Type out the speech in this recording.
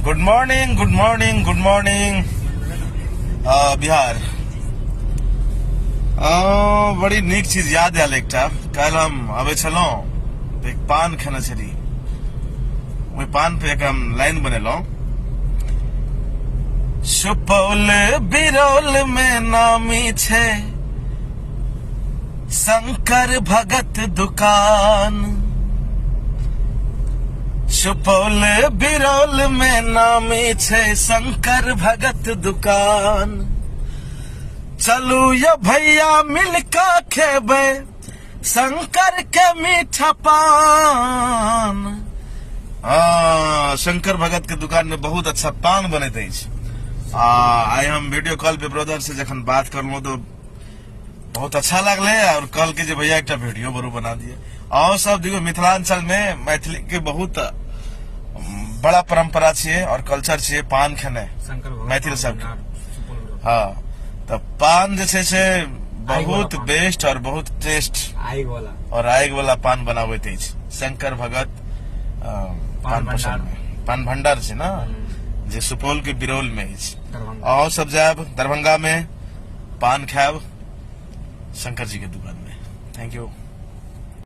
Good morning good morning good morning Bihar बड़ी नीक चीज याद आयल एकटा कल हम आबे छलौं तो एक पान खेने छली ओहि पान पे एक हम लाइन बनेलौं। सुपौल बिरौल में नामी छे शंकर भगत दुकान। सुपौल बिरौल में नामी छे शंकर भगत दुकान। चलू ये भैया मिलका खेबे शंकर के मीठा पान। शंकर भगत के दुकान में बहुत अच्छा पान बनैत अछि। आई हम वीडियो कॉल पे ब्रदर से जखन बात करलौं तो बहुत अच्छा लगले और कल के जे भैया एक वीडियो बरू बना दिए। और सब देखो मिथिलांचल में मैथिली के बहुत बड़ा परंपरा छे और कल्चर छे पान खेने मैथिल सब। हाँ तो पान जे छे बहुत बेस्ट और बहुत टेस्ट और आग वाला पान बनाबैत अछि शंकर भगत पान भंडार छे ना जे सुपौल के बिरौल में अछि। और सब जायब दरभंगा में पान खायब शंकर जी के दुकान में। Thank you.